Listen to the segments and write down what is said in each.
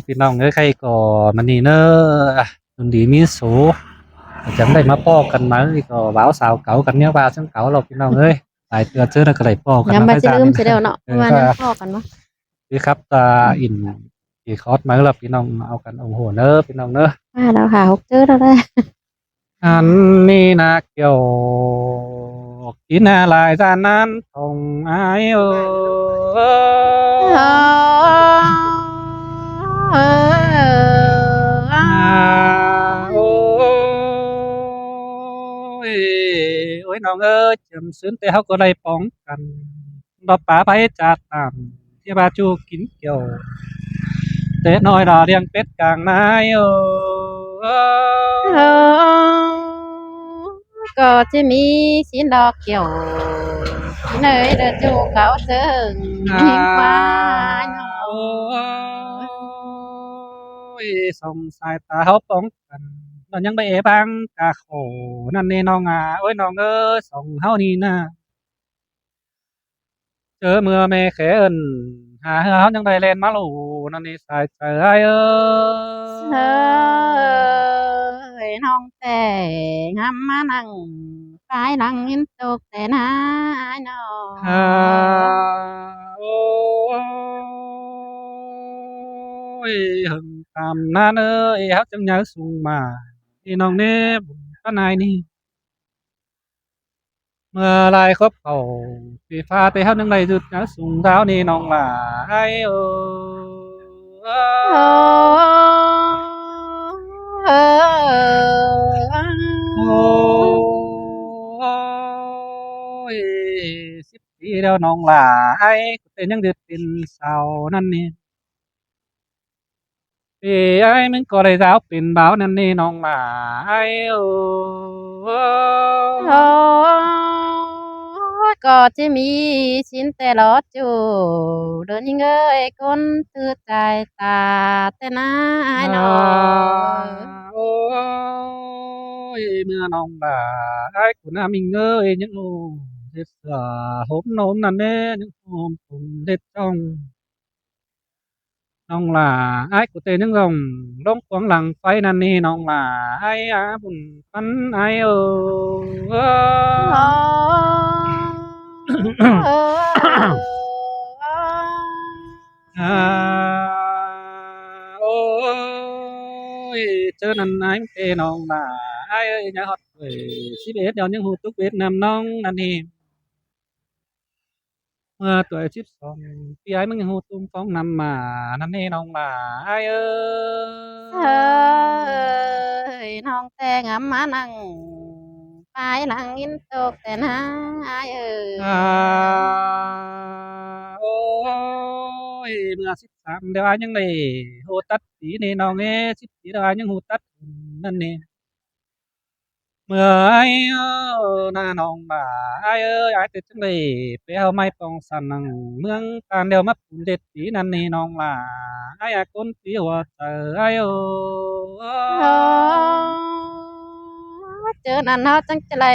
พี่น้องเอ้ยใครก็มันนี่เนอะดนดีมีสูจำได้มาป้อกันมาก็บ่าวสาวเก่ากันเนี่ยบ่าวซึ่งเก่าเราพี่น้องเอ้ยหลายเตือนเจอแล้วก็เลยป้อกันย้ำนะว่าสิลืมไพศาลนี่นะสิเดียวเนาะว่าก็ยังพ้อกันบ่ดีครับตาอินอีคอร์สมาแล้วพี่น้องเอากันโอ้โหเนอะพี่น้องเนอะว่าแล้วค่ะ6เจอแล้วเด้ออันนี้นะเกี่ยวกินอะไรจานนั้นทงไอเออ๋อเออโอ้ยโอ้ยน้องเอ้ยจำซึ้งแต่เขาก็ได้ป้องกันดอกป่าไปจากตามที่บาจูกินเกี่ยวแต่น้อยดาเรียงเป็ดกลางนายเออก็จะมีสินดอกเกี่ยวเนยเดินจูเขาเซิงอ่หิงฟ้าาเนาโอ้ะยส่องสายตาเขาป้องกันเรายังไปเอบางกาโขนั่นนี่น้องโอ้ยน้องเอ้ยส่องเฮานี่นะเจอเมื่อแม่แขนหาเฮายังได้เล่นมาลูนั่นนี่สายใจเอ้เอ้ยน้องแต่งามมานั่งปลายหลังยินตกแต่น้ายน้อฮาโอ้ยหึงตามนาเอ้ยเฮาจังอยากสูงมาพี่น้องเด้บุญพระนายนี่ เมื่อไรครบเขาปีฟ้าแต่เฮานึงไรจุดนะสูงเท้านี่น้องหลายโอ้เออโอ้ย10 ปีแล้วน้องหลายแต่ยังเด็ดเป็นสาวนั่นนี่ปีไอ้มึงก็ได้สาวเป็นบ่าวนั่นนี่น้องหลายโอ้ก็จะมีชิ้นแต่ลอดจูเดินยิงเอ้ยคนตื่นใจตาแต่นายอ่น้อโอ้ยเมื่อน้องหลายคุณอามิงเอ้ยยังโอ้เด็ดสาหอมนมนั่นแน่ยังหอมผมเด็ดจ้อง น้องหลาไอ้ายกูเตนึงลงลงขวางหลังไฟนั่นนี่น้องหลาไอ้อาบุญปันไอ้เอโอ้เอออาโอ้ยเจอนั่นไอ้เตน้องหลาไอ้เอ้ยอย่าฮอดเอ้ย11เดี๋ยวยังหูตุกเวทนำน้องนั่นนี่เมื่อตัว12ปีไอ้มึงยังหูตุ้มฟ้องนำมานั่นนี่น้องหลาไอ้เอ้เอ้ยน้องแต่งามมานั่งปลายหลังยินตกแต่นายเอ้อ่ยาโอ้ยเมื่อ13เดี๋ยวอายังได้หูตัดสีนี่น้องเอ้14เดี๋ยวอายังหูตัดนั่นนี่เมื่อไอ้หน้าน้องบ่าไอ้เอ้ยไอ้ติดจังได้ไปเอาไม้ปองสันนังเมืองการเดียวมาปุ่นเด็ดสีนั่นนี่น้องล่ะไอ้อยากคนสีหัวเจอไอ้โอ้เจอนั่นเฮาจังจะไล่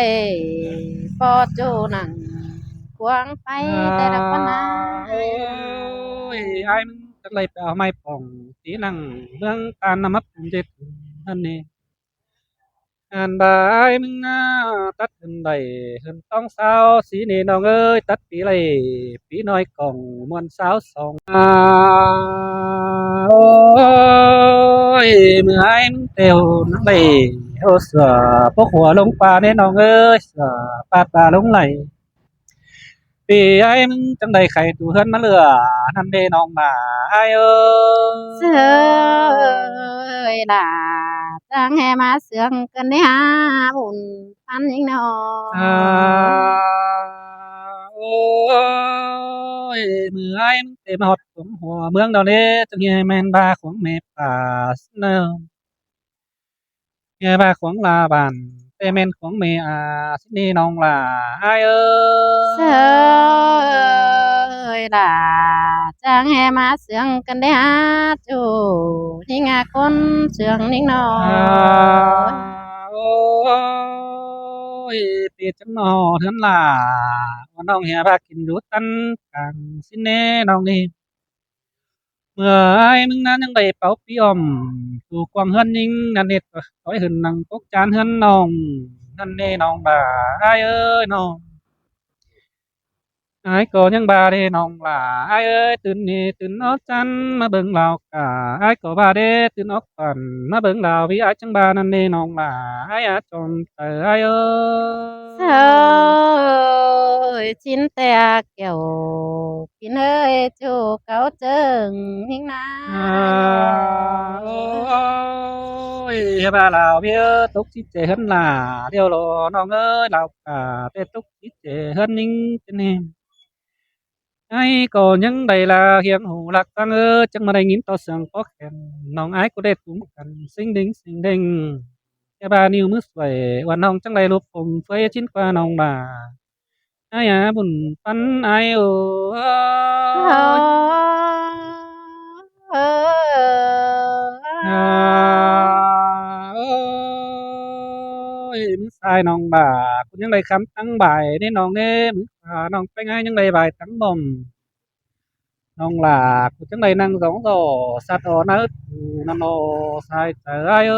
ปอจูนั่งควงไปอ่แต่ละปานนาโอ้ยยไอ้มึงจังไรไปเอาไม้ปองสีนั่งเมืองการนำมาปุ่นเด็ดนั่นนี่ งานบายมึงตัดขึ้นได้ขึ้นต้องสาวสีนี่น้องเอ้ยตัดปีไรปีน้อยกล่องมวนสาวสองโอ้ยเมื่อไอ้มึงเตียวนังไดโอ้เสือพวกหัวลงป่าเนี่ยน้องเอ้ยเสือป่าป่าลงไหลปีไอ้มึงจังได้ไข่ตูเฮือนมาเหลือนั่นเด้น้องหมาไอ้เอ้เสยล่ะจังแห่มาเสืองกันได้หาบุญพันยิงนออ่า โอ้ยเมื่อยมึงเต็มหอดผมหัวเมืองดอกเด้จังเฮียแม่นบาของแม่ป่าเนอเฮียบาของลาบานแต่แม่นของแม่สินี่น้องลาอ้ายเอ้เสยยล่ะจังแห่มาเสืองกันได้หาจูยิงอาคนเสืองนิ่งนออ่าโอ้ยปีจังหนอเทือนลาว่าน้องเฮียพากินอยู่ตันกลางสิแน่น้องนี่ เมื่ออ้ายมึงนั้นยังได้เป่าปีอ้อมสู่กวางเฮือนยิงนั่นเน็ดถอยหึนนั่งกกจานเฮือนน้องนั่นเด้น้องบ่าอ้ายเอ้ยน้องอ้ายก็ยังบ่าเด้น้องหล่าอ้ายเอ้ยตื่นนี่ตื่นออกจันมาเบิ่งลาวกาอ้ายก็บ่าเด้ตื่นออกปันมาเบิ่งลาววิอ้ายจังบ่านั่นเด้น้องหล่าอ้ายอาจอมอ้ายเอ้Trời chín te kẹo kín ơi chu cáo chừng hình อ่า na nhỏ โอ้ยบ่าลาวเพียตกสิเจเฮินหล่าเดี๋ยวรอน้องเอ้ยลาวกาแต่ตกสิเจเฮินยิงจังแน่ ai có những đầy là hiền hổ lạc tăng ơ chẳng mà đầy nghìn to sương có khen nòng ái có đẹp cũng cần sinh đinh cái bà niu mứt vậy hoàn hồng chẳng đầy lụp phồng phơi chín qua nòng bà ai à buồn phân ai ơi à ơi mứt sai nòng bà cũng những đầy khám tăng bài nên nòng nghe mứt à nòng phải ngay những đầy bài tăng bồng nong là của chúng đây năng giống rồi sát đó nó nó nó sai trời ơi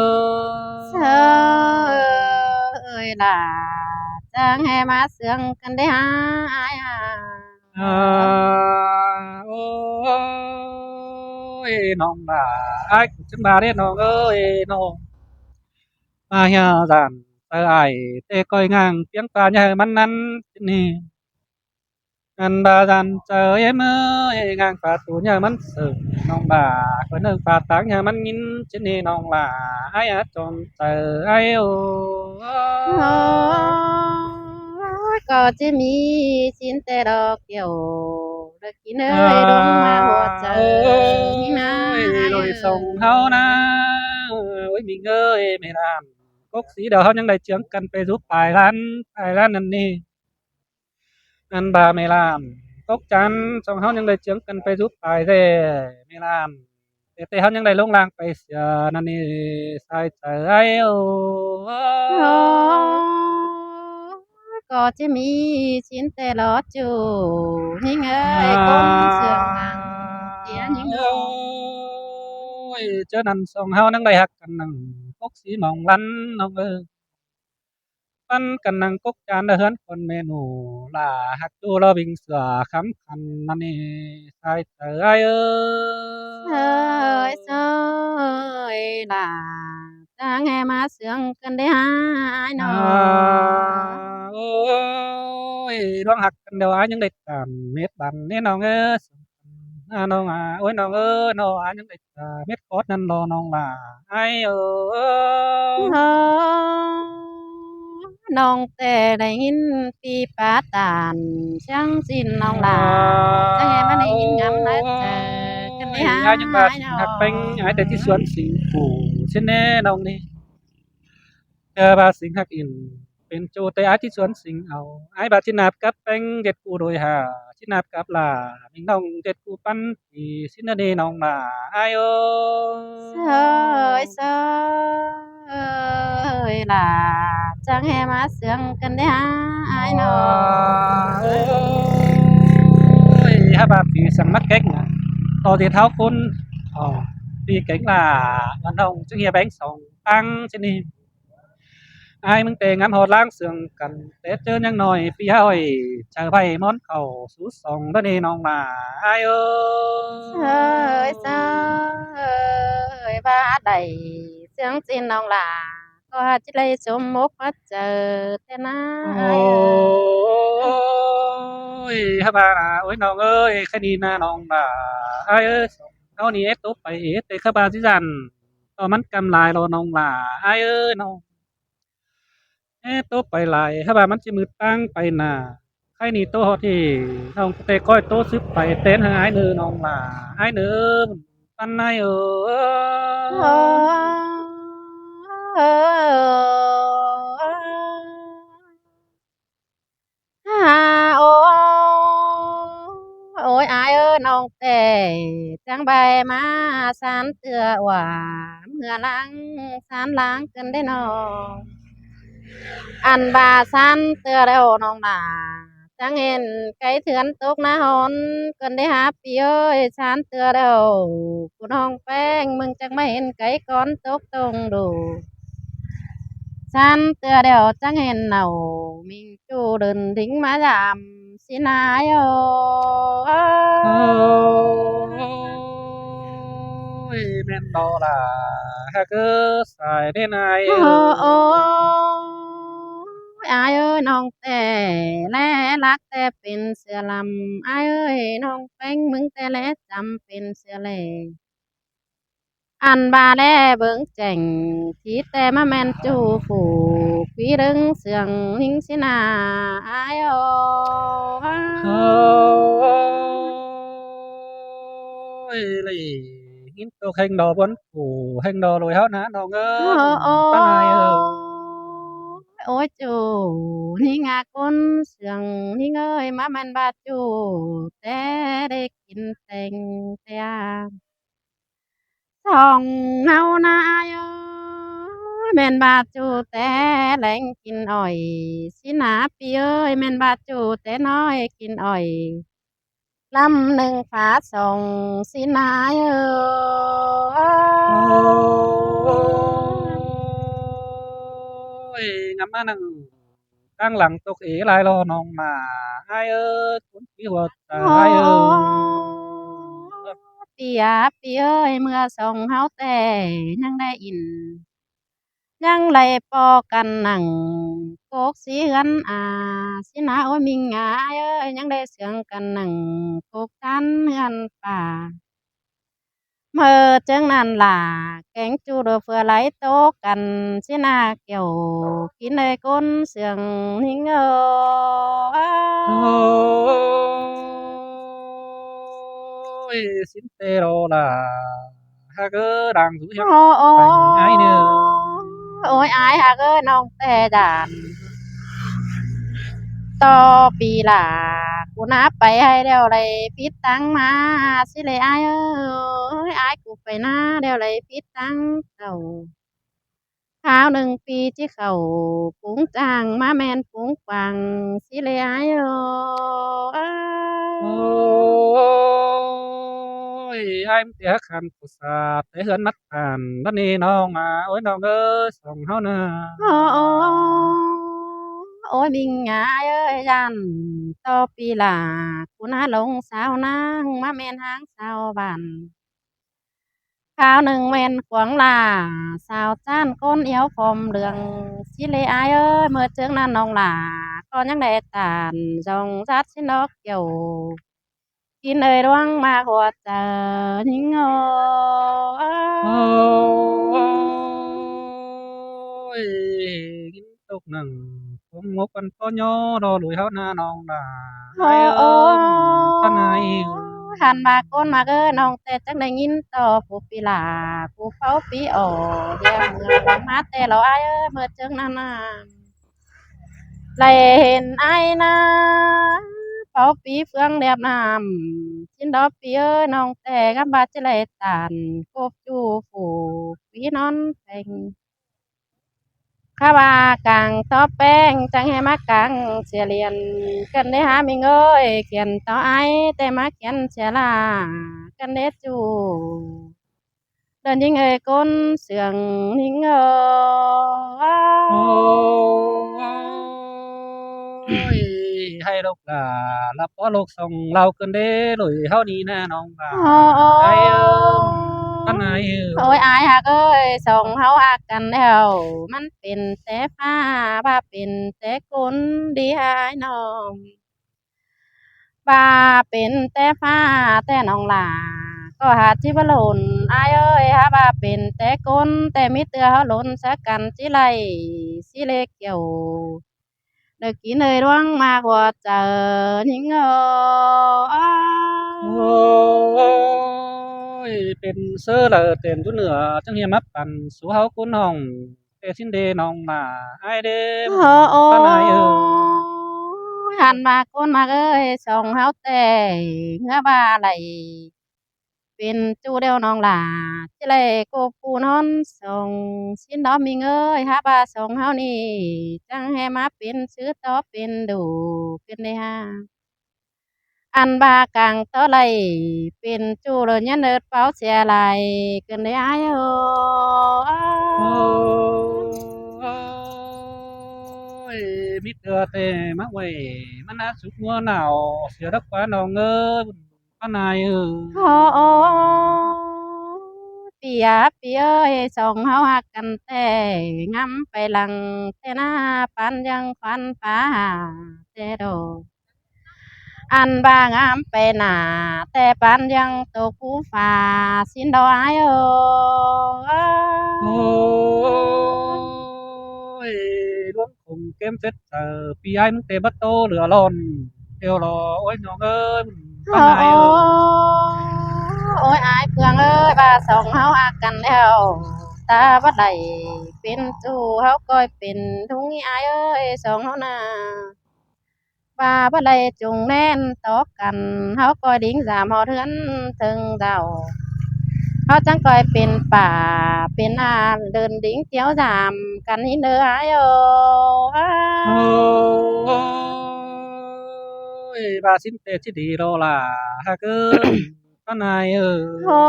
ơi là chẳng hè má sương cần đấy ha ai à ôi nong là ai của chúng ta đấy nong ơi nong mà nhà giàn tờ ai tê coi ngang tiếng ta nhà mắn năn nè ngàn bà giàn chờ em ơi ngang phạt tù nhà mắn sự nong bà có nâng phạt táng nhà mắn nhìn trên nè nong là ai á tròn chờ ai ô có chỉ mi chín tê đỏ kiểu được kín ơi đông mà hồ chờ na rồi sông hao na ôi mình ơi mày làm cốc sĩ đầu hao những đại trưởng cần phải giúp bài lan nè nè anh bà mày làm cốc chắn trong hao những đại trưởng cần phải giúp bài về mày làm để hao những đại lông lang phải nè nè sai trời ai ô có chỉ mi chín tê đỏ chú hình ơi con sương nắng tía những ôi chớ nằm sông hao nắng đầy hạt cần nằng cốc sĩ mong lăn nong ơi lăn cần nằng cốc chan đã hớn con mẹ nụ là hạt chu lo bình sửa khắm khăn năn nè sai trời ai ơi ơi ơi là ta nghe má sương cần đấy hai à, nó ôi đoan hạt cần đầu ai những địch tàn mét bàn nên nong ơi à nong à ôi nong ơi nó ai những địch mét cốt nên lo nong là ai ơi nong tè đầy nghìn pi pa tàn chẳng xin nong là ta nghe má đầy nghìn ngắm nát chờ cần đấy ôi ai những bà hai hạt nó bánh ai đểที่สวนสิงห์ปู่xin nè nongนี่เจอบาสิงห์หักอินเป็นโจแต่aiที่สวนสิงห์เอาไอ้บาที่นาบกับแป้งเด็ดกูโดยหาที่นาบกับลามิงน้องเด็ดกูปั้นที่สินเดน้องลาไอ้เอ้ơi là chẳng hè má sương cần đấy hai nó ôi hai bà thì sẵn mắt cách nè to thì tháo côn thì cánh là ngân hồng chứ nghe bánh sòng tăng trên đi aiมึงเตะงานหอดล้างเสืองกันเตะเจอยังหน่อยพี่ห้อยเจอไผ่มอนเข่าสู้สองตะนี่น้องมาไอ้เอ้ơi ba đầy sương xin nong là có chỉ lấy chôm mốc hết chờ thế na ai ôi hai bà là ôiน้องเอ้ยแค่นี้นะน้องมาไอ้เอ้ยเอานี่เอฟตบไปเอฟเตะเข้าบาสิจันตอนมันกำลายรอน้องล่ะไอ้เอ้ยน้อง tốtไปหลายถ้าว่ามันสิมือตั้งไปหน้าใครนี่โตเฮาที่น้องแต่ก้อยโตซึบไปเต้นหาอ้ายเด้อน้องหล่าอ้ายเด้อปันนายà ôi ai ơi nong tè chẳng bay má san tựa quả mưa lắng san lắng cần đấy nó ăn bà san tựa đâu nong là จังเห็นไก่เถือนตกหน้าหอนกันได้หาปีเอ้ยชานเตือเดียวกูน้องแป้งมึงจังไม่เห็นไก่ก้อนตกตรงดูฉันเตือเดียวจังเห็นเนามิงจูเดินทิ้งมายามสินายโอ้ โอ้ยแม่นดอล่ะหากเอ้อสายได้นายโอ้เอ้โอ้ยยอายเอ้ยน้องแต่แลรักแต่เป็นเสือลำอายเอ้ยน้องแป้งมึงแต่แลจำเป็นเสือแลอันบาแลเบิ่งแจ่งที่แต่มาแม่นจูฝูพี่ดึงเสียงหิงสินาอายโโอ้ยเลยหินตกแห่งดอกบนผู้แห่งดอกลอยเฮานะน้องเอ้โอ้ยโอ้ปานายเอ้ยโอ้ยจูนี่งาก้นเสียงนี่เงยมาแม่นบาจูแต่ได้กินแต่งแต่ยา สองเฮานาเอ้ยแม่นบาดจูแต่แหลงกินอ้อยสินาปีเอ้ยแม่นบาดจูแต่น้อยกินอ้อยลำหนึ่งฝาสองสินาเอ้โอ้ยยงามมานั่งตั้งหลังตกเอหลายรอน้องมาอายเอ้ยคนที่หัวตาโอ้ยเอ้ยปียปีเอ้ยเมื่อสองเฮาแต่ยังได้อิน ยังไล่ปอกันหนังโกกสีกันสินาโอ้ยมิงหาเอ้ยยังได้เสียงกันหนังโกกกันเฮือนป่าเมื่อจังนั้นล่ะแกงจูโดเฟือไหลโตกันสินาเกี่ยวกินเลยก้นเสียงหิงโอ้ยสินเตโรล่ะหากเอ้อดังสุดยังโอ้โอ้แต่งไงเนื้อโอ้ยอายหากเอ้ยน้องแต่ด่าน ต่อปีหล่ากูนับไปให้เดี๋ยวไรพิดตังมาสิเลยอายเอ้ยอายกูไปหน้าเดี๋ยวไรพิดตังเก่าข้าวหนึ่งปีที่เขาปุงจางมาแมนปุงฟังสิเลยอายเอ้โอ้ยไอ้ายมันเตียขันกุศาแต่เฮือนมัดผ่านบ้านนี้น้องมาโอ้ยน้องเอ้ยส่องเฮานะ โอ้โอ้ยบิงหาเอ้ยยันต่อปีหล่ากูน่าหลงสาวนางมาแมนหางสาวบ้าน ข้าวหนึ่งเวนขวางลาสาวจ้านก้นเอี้ยวพรมเหลืองสิเลอายเอ้ยเมื่อเจิงนั้นน้องหลาก็ยังได้ตานจงจัดสินอกเกี่ยวกินเอ่ยร่วงมาหัวเจอทิ้งโอ้ยกินตกหนึ่งผมงกกันก็ย่อรอหลุยเฮาหน้าน้องด่าโอ้ไอ้เอิโอ้มปานายหันมาก้นมาเอ้ยน้องแต่จังได้ยินต่อผู้ปีหลาผู้เฝ้าปีอ่อเดียวเมื่อวันมาแต่เราอายเอ้ยเมื่อเจิงนั้นน่ะ ไหลเห็นไอ้นาเป่าปีเฟืองแดบน้ำชินดอกปีเอ้ยน้องแต่กับบาดจะไหลตานกบจูฝูปีนอนแปงข้าว่ากลางต่อแป้งจังให้มากลางเสียเรียนกันได้หามิงเอ้ยเขียนต่อไอ้แต่มาเขียนเสียลากันเด้จูเดินยิงเอ้ยก้นเสียงหิงโอ้ยให้ลูกหลารับพ่อลูกส่งเราเกินเด้หลุยเฮานี้แน่น้องด่าโอ้ไอ้เอิมปานายเอิมโอ้ยอายหักเอ้ยสองเฮาหักกันแล้วมันเป็นแต่ฟ้าว่าเป็นแต่คนดีหายน้องว่าเป็นแต่ฟ้าแต่น้องหลาก็หาที่บ่หล่นอายเอ้ยหาว่าเป็นแต่คนแต่มีเตือเฮาหล่นสักกันสิไลสิเลกเกี่ยวเด็กกินเอ้ยร่วงมากกว่าเจอหิงโอ้ยเป็นเสื้อละเต็มทุเหนือจังเฮียมับปันสู่เฮาคุณห้องแต่สิ้นเดน้องมาไอ้เด้มโอ้ ปานายเอิม หันมาก้นมาเอ้ยส่องเฮาแต่เงือบ่าไหล เป็นจูเดียวน้องหลาจะเลยกูปูนอนส่งสิ้นดอกมีเงยหาบาส่งเฮานี่จังให้มาเป็นซื้อต่อเป็นดูเป็นได้ฮะอันบากลางต่อไหลเป็นจูเลยยันเดิดเป้าเสียไหลเกินได้อายโอ้ยมิเตอแต่มาไว้มันน่าสุกมัวหนาวเสียรักกว่าน้องเอ้ยป้านายโอ้ปียปีเอ้ยสองเฮาหักกันแต่งำไปหลังแต่หน้าปันยังฟันป่าแต่โด อันบางามไปหนาแต่ปันยังตกผู้ฝ่าสินดอยโอ้ยร่วงคงเกมเสร็จปีไอ้มึงเตะบัตโตเหลือร้อนเดียวรอโอ้ยน้องเอ้ยป้านายโอ้ยอายเพืองเอ้ยบาสองเฮาอากันแล้วตาบัดใดเป็นจูเฮาก้อยเป็นทุงอายเอ้ยสองเฮานาบาบัดใดจุงแน่นตอกกันเฮาก้อยดิ้งสามหอเทือนถึงเจ้า เขาจังคอยเป็นป่าเป็นอาเดินดิ้งเที่ยวจามกันนี่เนื้อโยโอ้ยบาสินเตชิดีโรล่ะฮะเกินป้านายโอ้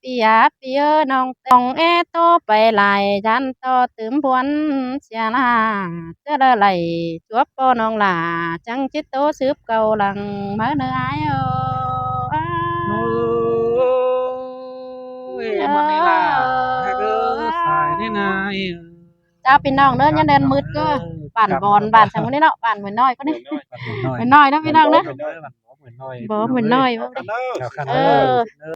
ปียปีเอน้องตองโตไปหลายจันโตตื่มพวนเสียนาเจอไหลจวบปอน้องหลาจังจิตโตสืบเก่าหลังมาเนื้อโยโอ้ยมันนี่ล่ะฮะเกินสายนี่นายเจ้าพี่น้องเด้อยันเดินมืดก็ปั่นบอลปั่นสามคนนี้เนาะปั่นเหมือนน้อยก็นี่เหมือนน้อยนะพี่น้องนะเหมือนน้อยเหมือนน้อยบ่เหมือนน้อยบ่ เอเอออ